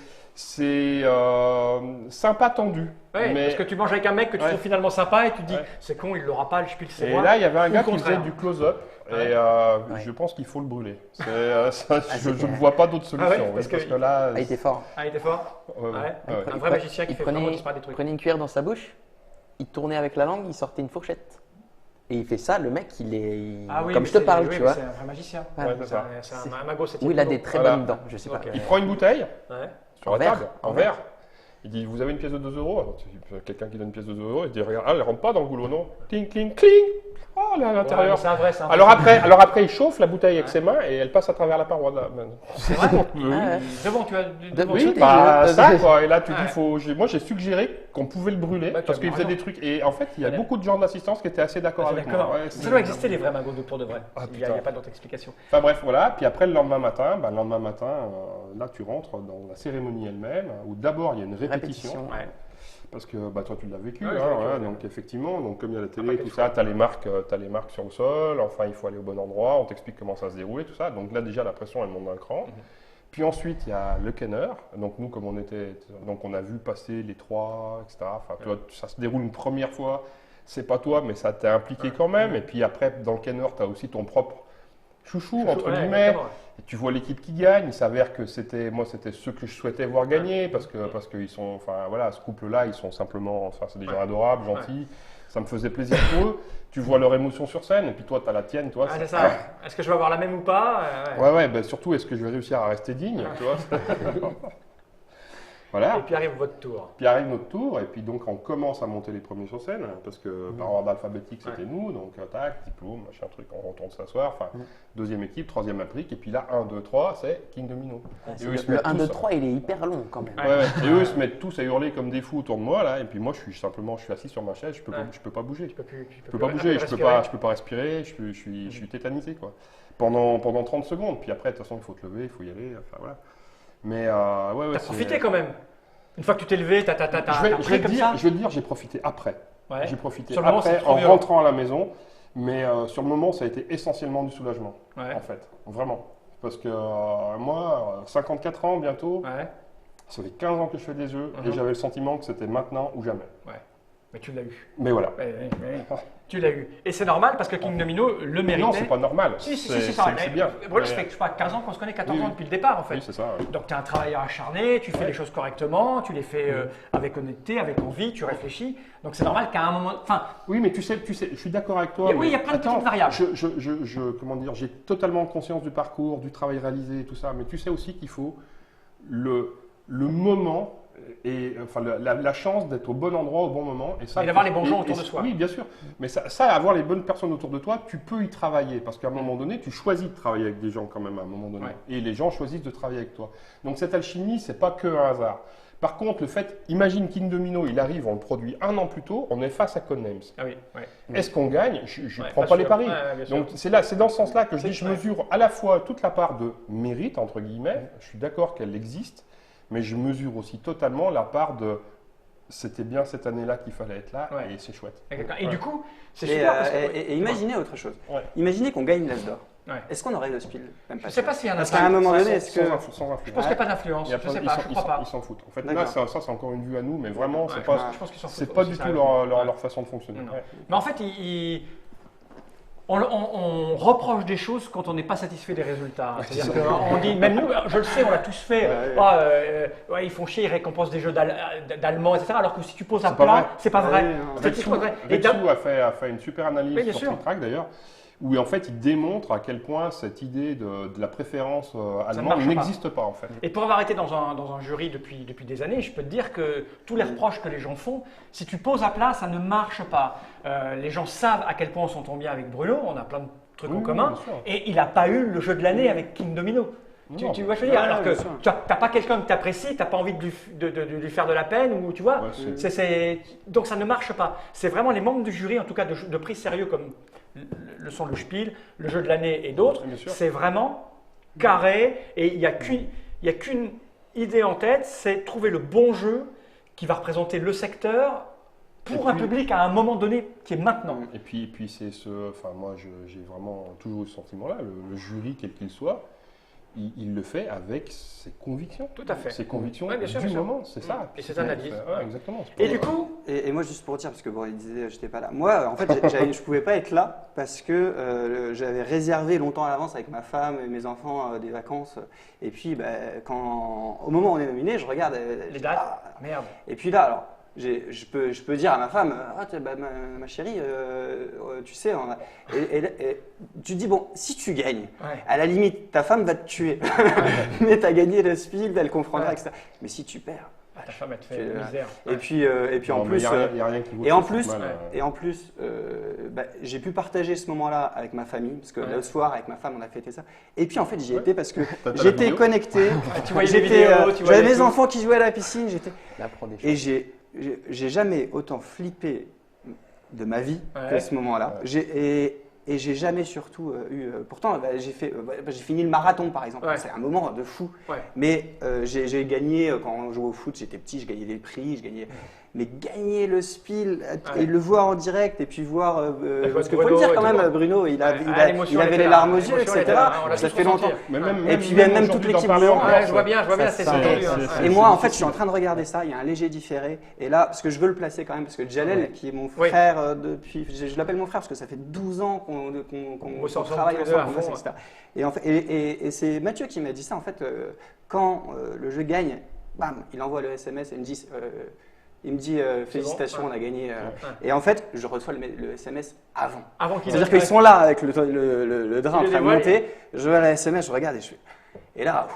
sympa tendu. Oui, parce que tu manges avec un mec que tu trouves finalement sympa et tu te dis c'est con, il l'aura pas, le Spiel, c'est moi. Et là, il y avait un gars qui faisait du close-up et je pense qu'il faut le brûler. Je ne vois pas d'autre solution. Parce que là, il était fort. Il était fort. Un vrai magicien qui fait vraiment disparaître des trucs. Il prenait une cuillère dans sa bouche, il tournait avec la langue, il sortait une fourchette. Et il fait ça, le mec, il est comme je te parle, tu vois. C'est un vrai magicien. C'est un mago. Oui, il a des très bonnes dents, je sais pas. Il prend une bouteille sur la table, en verre. Il dit, vous avez une pièce de 2 euros? Quelqu'un qui donne une pièce de 2 euros, il dit, regarde, elle ne rentre pas dans le goulot, non? Cling, cling, cling. Oh, là, à l'intérieur. C'est un vrai. Alors après, il chauffe la bouteille avec ses mains et elle passe à travers la paroi. C'est vrai? Devant, tu as oui, ça, quoi. Et là, tu dis, moi, j'ai suggéré qu'on pouvait le brûler parce qu'il faisait des trucs. Et en fait, il y a beaucoup de gens d'assistance qui étaient assez d'accord avec moi. Ça doit exister, les vrais magos pour de vrai. Il n'y a pas d'autre explication. Enfin bref, voilà. Puis après, le lendemain matin, là, tu rentres dans la cérémonie elle-même où d'abord, il y a une répétition. Parce que toi tu l'as vécu, donc effectivement, donc comme il y a la télé, tout ça, tu as les marques sur le sol, enfin il faut aller au bon endroit, on t'explique comment ça se déroule et tout ça, donc là déjà la pression elle monte d'un cran. Puis ensuite il y a le Kenner, donc nous comme on a vu passer les 3, etc. Enfin tu vois, ça se déroule une première fois, c'est pas toi mais ça t'est impliqué quand même, et puis après dans le Kenner tu as aussi ton propre chouchou entre guillemets. Et tu vois l'équipe qui gagne, il s'avère que c'était ceux que je souhaitais voir gagner parce qu'ils sont, enfin voilà, ce couple-là, ils sont simplement, enfin c'est des gens adorables, gentils, ça me faisait plaisir pour eux. Tu vois leur émotion sur scène et puis toi, tu as la tienne, toi. C'est ça. Est-ce que je vais avoir la même ou pas? Ouais, surtout, est-ce que je vais réussir à rester digne, tu vois. Voilà. Et puis arrive votre tour. Puis arrive notre tour, et puis donc on commence à monter les premiers sur scène, parce que par ordre alphabétique c'était nous, donc tac, diplôme, machin truc, on retourne s'asseoir, enfin deuxième équipe, troisième applique, et puis là 1, 2, 3, c'est King Domino. Le 1, 2, 3 il est hyper long quand même. Et eux ils se mettent tous à hurler comme des fous autour de moi là, et puis moi je suis assis sur ma chaise, je peux pas bouger. Je peux pas bouger, je peux pas respirer, je suis tétanisé quoi. Pendant 30 secondes, puis après de toute façon il faut te lever, il faut y aller, enfin voilà. Mais t'as profité quand même. Une fois que tu t'es levé, je vais te dire, j'ai profité après. Ouais. J'ai profité après en rentrant à la maison, mais sur le moment, ça a été essentiellement du soulagement, en fait, vraiment. Parce que moi, 54 ans bientôt, ça fait 15 ans que je fais des jeux et j'avais le sentiment que c'était maintenant ou jamais. Ouais. Mais tu l'as eu. Mais voilà. Tu l'as eu. Et c'est normal parce que King Domino le méritait. Non, c'est pas normal. Si, c'est bien. Voilà, ça fait 15 ans qu'on se connaît, 14 ans depuis le départ en fait. Oui, c'est ça. Donc tu es un travailleur acharné, tu fais les choses correctement, tu les fais avec honnêteté, avec envie, tu réfléchis. Donc c'est normal qu'à un moment. Oui, mais tu sais, je suis d'accord avec toi. Oui, il y a plein de petites variables. Comment dire, j'ai totalement conscience du parcours, du travail réalisé et tout ça, mais tu sais aussi qu'il faut le moment. Et enfin, la chance d'être au bon endroit au bon moment. Et d'avoir les bons gens autour de soi. Oui, bien sûr. Mais ça, avoir les bonnes personnes autour de toi, tu peux y travailler. Parce qu'à un moment donné, tu choisis de travailler avec des gens quand même à un moment donné. Et les gens choisissent de travailler avec toi. Donc cette alchimie, c'est pas que un hasard. Par contre, le fait, imagine King Domino, il arrive, on le produit 1 an plus tôt, on est face à Codenames. Ah oui, Est-ce qu'on gagne? Je ne prends pas les paris. Donc c'est dans ce sens-là que je dis, je mesure à la fois toute la part de mérite, entre guillemets, je suis d'accord qu'elle existe, mais je mesure aussi totalement la part de c'était bien cette année-là qu'il fallait être là et c'est chouette. Et du coup, c'est super. Et imaginez autre chose. Imaginez qu'on gagne l'As d'or. Est-ce qu'on aurait le spiel? Je ne sais pas s'il y a un Parce qu'à un moment donné, est-ce que. Sans influence. Je pense qu'il n'y a pas d'influence. Je sais pas, je crois pas. Ils s'en foutent. En fait, là, ça c'est encore une vue à nous, mais vraiment, c'est pas du tout leur façon de fonctionner. Mais en fait, on reproche des choses quand on n'est pas satisfait des résultats. C'est-à-dire qu'on dit, même nous, je le sais, on l'a tous fait. Ils font chier, ils récompensent des jeux d'Allemands, etc. Alors que si tu poses à plat, c'est pas vrai. Vetsu a fait une super analyse sur Tritrack d'ailleurs, où en fait il démontre à quel point cette idée de la préférence allemande n'existe pas en fait. Et pour avoir été dans un jury depuis des années, je peux te dire que tous les reproches que les gens font, si tu poses à plat, ça ne marche pas. Les gens savent à quel point on s'entend bien avec Bruno, on a plein de trucs en commun, et il n'a pas eu le jeu de l'année avec King Domino. Tu vois ce que je veux dire? Alors que tu n'as pas quelqu'un que tu apprécies, tu n'as pas envie de lui faire de la peine, ou tu vois, donc ça ne marche pas. C'est vraiment les membres du jury, en tout cas de prix sérieux comme le sont le Spiel, le jeu de l'année et d'autres, c'est vraiment carré et il n'y a qu'une idée en tête, c'est trouver le bon jeu qui va représenter le secteur pour un public à un moment donné qui est maintenant. Et puis c'est moi j'ai vraiment toujours eu ce sentiment-là, le jury quel qu'il soit, il le fait avec ses convictions. Tout à fait. Ses convictions du moment, c'est ça. Et ses analyses. Exactement. Et du coup… Et moi, juste pour dire, parce que bon, il disait j'étais pas là. Moi, en fait, je pouvais pas être là parce que j'avais réservé longtemps à l'avance avec ma femme et mes enfants des vacances. Et puis, au moment où on est nominé, je regarde… les dates. Merde. Et puis là, alors… Je peux dire à ma femme, ma chérie, tu sais, et tu dis, bon, si tu gagnes, à la limite, ta femme va te tuer, mais tu as gagné le Spiel, elle comprendra, etc. Mais si tu perds, ta femme elle te fait misère. Et puis en plus, j'ai pu partager ce moment-là avec ma famille, parce que le soir, avec ma femme, on a fêté ça. Et puis en fait, j'y étais parce que j'étais connecté, j'avais mes enfants qui jouaient à la piscine, et j'ai jamais autant flippé de ma vie qu'à ce moment-là. Et j'ai jamais surtout eu… pourtant, j'ai fini le marathon, par exemple. C'est un moment de fou. Mais j'ai gagné, quand on jouait au foot, j'étais petit, je gagnais des prix. Mais gagner le Spiel et le voir en direct et puis voir… parce qu'il faut le dire quand même, Bruno, il avait les larmes aux yeux, etc. Ça fait longtemps. Et puis même toute l'équipe de Lyon. Je vois bien, c'est tendu. Et moi, en fait, je suis en train de regarder ça, il y a un léger différé. Et là, parce que je veux le placer quand même, parce que Jalel, qui est mon frère depuis… Je l'appelle mon frère parce que ça fait 12 ans qu'on travaille ensemble, etc. Et c'est Mathieu qui m'a dit ça, en fait, quand le jeu gagne, bam, il envoie le SMS et il me dit félicitations, on a gagné. Et en fait, je reçois le SMS avant. C'est-à-dire qu'ils sont là avec le drain en train de monter. Je vois le SMS, je regarde et là,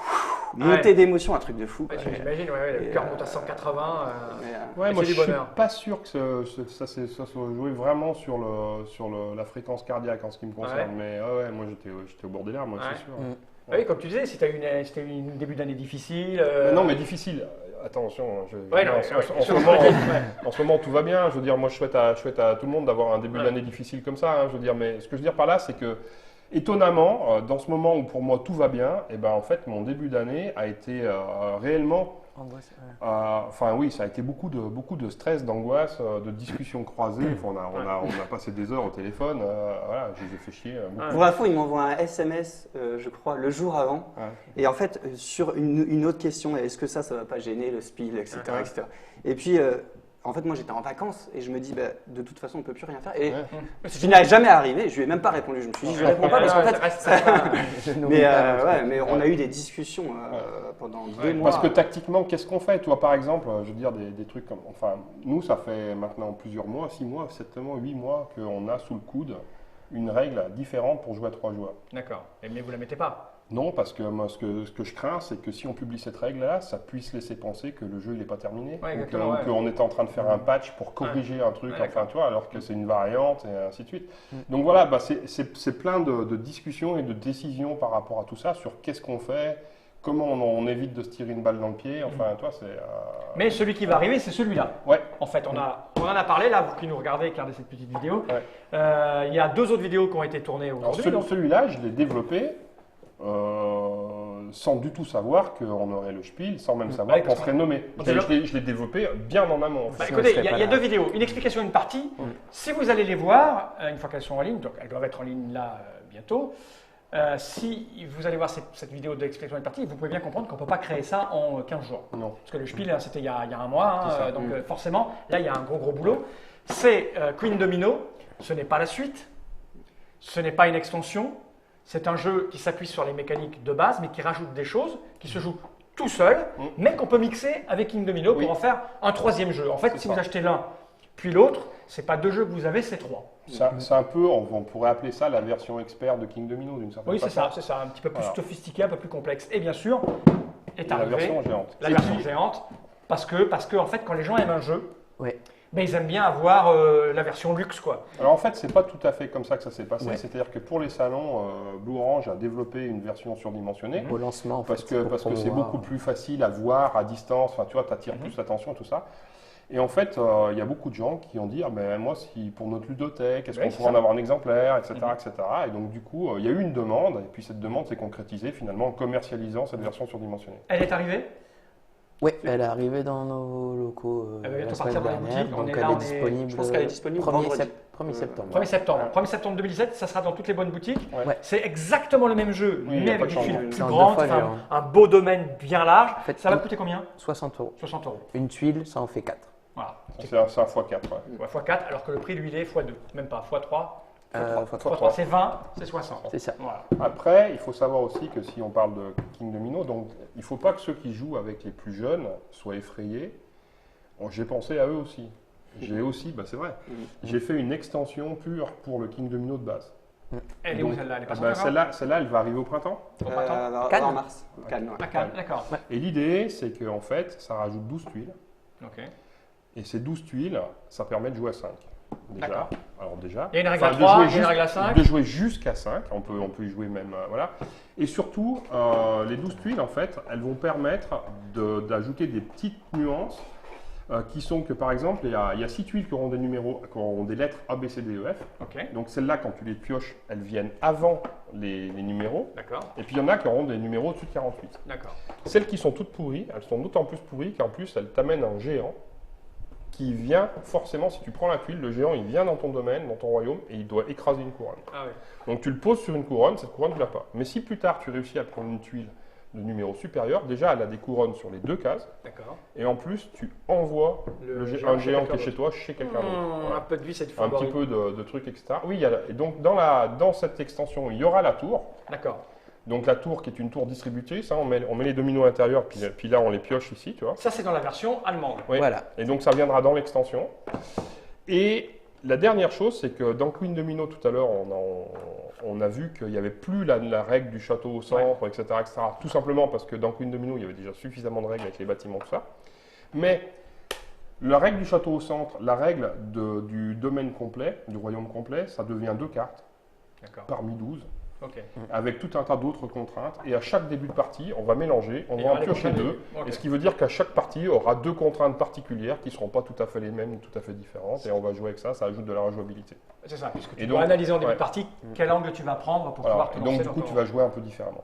Montée d'émotion, un truc de fou. J'imagine, le cœur monte à 180. Moi je suis pas sûr que ça soit joué vraiment sur la fréquence cardiaque en ce qui me concerne. Mais moi j'étais au bord des larmes, c'est sûr. Oui, comme tu disais, c'était une début d'année difficile. Non, mais difficile. Attention, en ce moment tout va bien. Je veux dire, moi je souhaite à tout le monde d'avoir un début d'année difficile comme ça. Je veux dire, mais ce que je veux dire par là, c'est que étonnamment, dans ce moment où pour moi tout va bien, et ben en fait mon début d'année a été réellement. Enfin oui, ça a été beaucoup de stress, d'angoisse, de discussions croisées. On a passé des heures au téléphone. Voilà, je les ai fait chier. Pour info, il m'envoie un SMS, je crois, le jour avant. Et en fait, sur une autre question, est-ce que ça va pas gêner le spiel, etc. etc. Et puis, en fait, moi j'étais en vacances et je me dis, de toute façon, on ne peut plus rien faire. Et ce qui n'est jamais arrivé, je lui ai même pas répondu. Je me suis dit, je ne réponds pas parce qu'en fait. Mais on a eu des discussions pendant 2 mois. Parce que tactiquement, qu'est-ce qu'on fait? Toi, par exemple, je veux dire, des trucs comme. Enfin, nous, ça fait maintenant plusieurs mois, 6 mois, 7 mois, 8 mois qu'on a sous le coude une règle différente pour jouer à 3 joueurs. D'accord. Mais vous ne la mettez pas? Non, parce que moi, ce que je crains, c'est que si on publie cette règle-là, ça puisse laisser penser que le jeu n'est pas terminé. Qu'on est en train de faire un patch pour corriger un truc, tu vois, alors que c'est une variante et ainsi de suite. Donc voilà, c'est plein de discussions et de décisions par rapport à tout ça, sur qu'est-ce qu'on fait, comment on évite de se tirer une balle dans le pied. Enfin, toi, c'est. Mais celui qui va arriver, c'est celui-là. Ouais. En fait, on en a parlé là, vous qui nous regardez, qui regardez cette petite vidéo. Il y a 2 autres vidéos qui ont été tournées aujourd'hui. Celui-là, je l'ai développé. Sans du tout savoir qu'on aurait le spiel, sans même savoir qu'on serait nommé. Je l'ai développé bien en amont. Écoutez, il y a 2 vidéos, une explication et une partie. Si vous allez les voir, une fois qu'elles sont en ligne, donc elles doivent être en ligne là bientôt, si vous allez voir cette vidéo d'explication et de partie, vous pouvez bien comprendre qu'on ne peut pas créer ça en 15 jours. Non. Parce que le spiel, c'était il y a un mois, donc forcément, là il y a un gros boulot. C'est Queen Domino, ce n'est pas la suite, ce n'est pas une extension. C'est un jeu qui s'appuie sur les mécaniques de base, mais qui rajoute des choses, qui se joue tout seul, mais qu'on peut mixer avec King Domino pour en faire un 3e jeu. En fait, si vous achetez l'un puis l'autre, c'est pas 2 jeux que vous avez, c'est 3. C'est un peu, on pourrait appeler ça la version expert de King Domino d'une certaine façon. Oui, c'est ça, un petit peu plus sophistiqué, un peu plus complexe. Et bien sûr, est arrivée la version géante, parce que en fait, quand les gens aiment un jeu, mais ils aiment bien avoir la version luxe, quoi. Alors en fait, c'est pas tout à fait comme ça que ça s'est passé. C'est-à-dire que pour les salons, Blue Orange a développé une version surdimensionnée. Au lancement, parce que c'est beaucoup plus facile à voir à distance. Enfin, tu vois, tu attires plus l'attention, tout ça. Et en fait, il y a beaucoup de gens qui ont dit, moi, si pour notre ludothèque, est-ce qu'on pourrait en avoir un exemplaire, etc., etc. Et donc du coup, il y a eu une demande, et puis cette demande s'est concrétisée finalement en commercialisant cette version surdimensionnée. Elle est arrivée? Oui, elle est arrivée dans nos locaux la semaine dernière, donc elle est disponible. Je pense qu'elle est disponible 1er septembre. 1er septembre. 1er septembre 2017, ça sera dans toutes les bonnes boutiques. C'est exactement le même jeu, mais avec une tuile plus grande, un beau domaine bien large. En fait, ça va coûter combien? 60 €. 60 €. Une tuile, ça en fait 4. Voilà. C'est un x4. x4, alors que le prix, lui, il est x2. Même pas, x3. x3. C'est 20, c'est 60. C'est ça. Voilà. Après, il faut savoir aussi que si on parle de King Domino, donc il ne faut pas que ceux qui jouent avec les plus jeunes soient effrayés. J'ai pensé à eux aussi. J'ai aussi, c'est vrai, j'ai fait une extension pure pour le King Domino de base. Elle est où celle-là? Elle est pas celle-là, elle va arriver au printemps. Cannes. En mars. Cannes, d'accord. Et l'idée, c'est qu'en fait, ça rajoute 12 tuiles. Ok. Et ces 12 tuiles, ça permet de jouer à 5. Déjà. Alors déjà. Il y a une règle à 3, il y a une règle à 5. De jouer jusqu'à 5, on peut y jouer même, voilà. Et surtout, les 12 tuiles, en fait, elles vont permettre d'ajouter des petites nuances qui sont que, par exemple, il y a 6 tuiles qui auront des numéros, qui auront des lettres A, B, C, D, E, F. Okay. Donc celles-là, quand tu les pioches, elles viennent avant les numéros. D'accord. Et puis il y en a qui auront des numéros au-dessus de 48. D'accord. Celles qui sont toutes pourries, elles sont d'autant plus pourries qu'en plus, elles t'amènent un géant qui vient forcément, si tu prends la tuile, le géant il vient dans ton domaine, dans ton royaume, et il doit écraser une couronne. Ah oui. Donc tu le poses sur une couronne, cette couronne tu l'as pas. Mais si plus tard tu réussis à prendre une tuile de numéro supérieur, déjà elle a des couronnes sur les 2 cases, et en plus tu envoies un géant qui est chez toi, chez quelqu'un d'autre. Voilà. Un peu de vie cette fois. Un petit peu de trucs, etc. Oui, et donc dans cette extension, il y aura la tour. D'accord. Donc la tour qui est une tour distributrice, on met les dominos à l'intérieur, puis là on les pioche ici, tu vois. Ça c'est dans la version allemande. Oui. Voilà. Et donc ça viendra dans l'extension. Et La dernière chose, c'est que dans Queen Domino, tout à l'heure, on a vu qu'il n'y avait plus la règle du château au centre, etc., etc. Tout simplement parce que dans Queen Domino, il y avait déjà suffisamment de règles avec les bâtiments, tout ça. Mais la règle du château au centre, la règle du domaine complet, du royaume complet, ça devient 2 cartes parmi 12. Avec tout un tas d'autres contraintes. Et à chaque début de partie, on va mélanger, on va en piocher 2. Et ce qui veut dire qu'à chaque partie, aura 2 contraintes particulières qui ne seront pas tout à fait les mêmes, tout à fait différentes. Et on va jouer avec ça, ça ajoute de la rejouabilité. C'est ça, puisque tu dois analyser en début de partie quel angle tu vas prendre pour pouvoir te lancer. Donc du coup, tu vas jouer un peu différemment.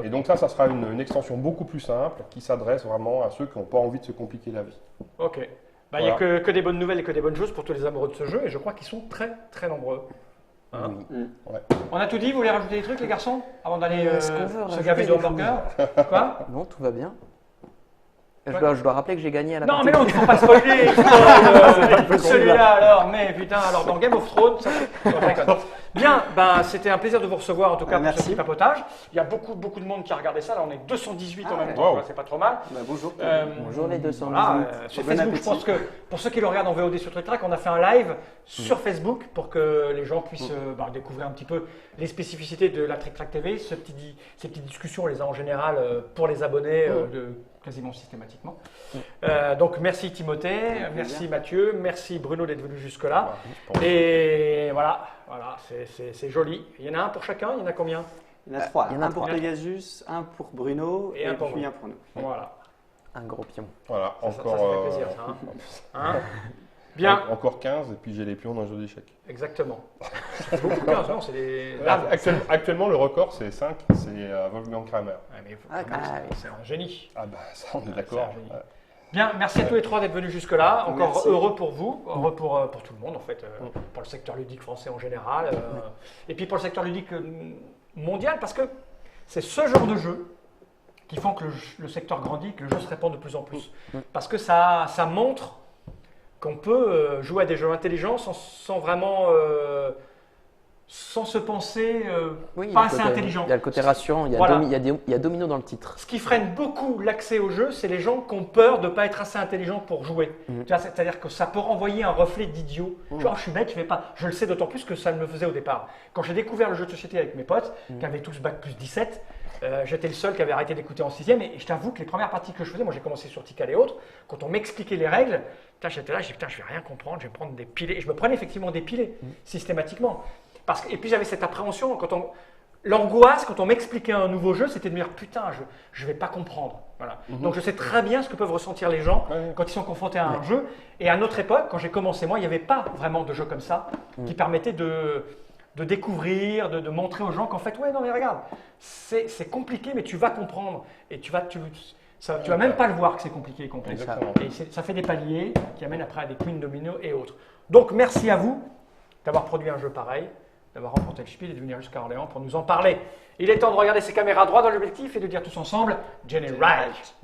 Et donc ça sera une extension beaucoup plus simple qui s'adresse vraiment à ceux qui n'ont pas envie de se compliquer la vie. Ok. Il n'y a que des bonnes nouvelles et que des bonnes choses pour tous les amoureux de ce jeu. Et je crois qu'ils sont très, très nombreux. On a tout dit, vous voulez rajouter des trucs les garçons avant d'aller se gaver de hamburger? Quoi? Non, tout va bien. Je dois rappeler que j'ai gagné à la partie. Non mais non, il ne faut pas spoiler. Celui-là alors, mais putain, alors dans Game of Thrones, ça bien, c'était un plaisir de vous recevoir en tout cas pour ce petit papotage. Il y a beaucoup de monde qui a regardé ça, là on est 218 en même temps, c'est pas trop mal. Bonjour. Bonjour les 218. Voilà, sur Facebook, je pense que pour ceux qui le regardent en VOD sur Trick Track, on a fait un live sur Facebook pour que les gens puissent découvrir un petit peu les spécificités de la Trick Track TV. Ces petites discussions, on les a en général pour les abonnés quasiment systématiquement. Donc merci Timothée, merci Mathieu, merci Bruno d'être venu jusque-là. Et voilà, c'est joli. Il y en a un pour chacun, il y en a combien? Il y en a 3. Un pour Pegasus, un pour Bruno et puis un pour nous. Voilà. Un gros pion. Voilà, encore. Ça fait plaisir, ça. Hein bien. Encore 15 et puis j'ai les pions d'un jeu d'échecs. Exactement. C'est beaucoup 15, non, c'est des. Actuellement, le record c'est 5, c'est Wolfgang Kramer. C'est un génie. Ah bah ça on est d'accord. Bien, merci à tous les trois d'être venus jusque-là. Encore heureux pour vous, heureux pour tout le monde en fait, pour le secteur ludique français en général, et puis pour le secteur ludique mondial, parce que c'est ce genre de jeu qui font que le secteur grandit, que le jeu se répand de plus en plus. Parce que ça montre qu'on peut jouer à des jeux intelligents sans vraiment... sans se penser pas assez intelligent. Il y a le côté rassurant, il y a domino dans le titre. Ce qui freine beaucoup l'accès au jeu, c'est les gens qui ont peur de ne pas être assez intelligents pour jouer. C'est-à-dire que ça peut renvoyer un reflet d'idiot. Genre, je suis bête, je vais pas. Je le sais d'autant plus que ça me le faisait au départ. Quand j'ai découvert le jeu de société avec mes potes, qui avaient tous bac plus 17, j'étais le seul qui avait arrêté d'écouter en 6e. Et je t'avoue que les premières parties que je faisais, moi j'ai commencé sur Tikal et autres, quand on m'expliquait les règles, j'étais là, je disais, je vais rien comprendre, je vais me prendre des pilets. Et je me prenais effectivement des pilets, systématiquement. Et puis j'avais cette appréhension, l'angoisse quand on m'expliquait un nouveau jeu, c'était de me dire putain, je ne vais pas comprendre. Voilà. Donc je sais très bien ce que peuvent ressentir les gens quand ils sont confrontés à un jeu. Et à notre époque, quand j'ai commencé moi, il n'y avait pas vraiment de jeu comme ça qui permettait de découvrir, de montrer aux gens qu'en fait, non mais regarde, c'est compliqué mais tu vas comprendre et tu vas même pas le voir que c'est compliqué et complexe. Et ça fait des paliers qui amènent après à des Queen Domino et autres. Donc merci à vous d'avoir produit un jeu pareil, d'avoir remporté le Spiel et de venir jusqu'à Orléans pour nous en parler. Il est temps de regarder ces caméras droit dans l'objectif et de dire tous ensemble « Generate ».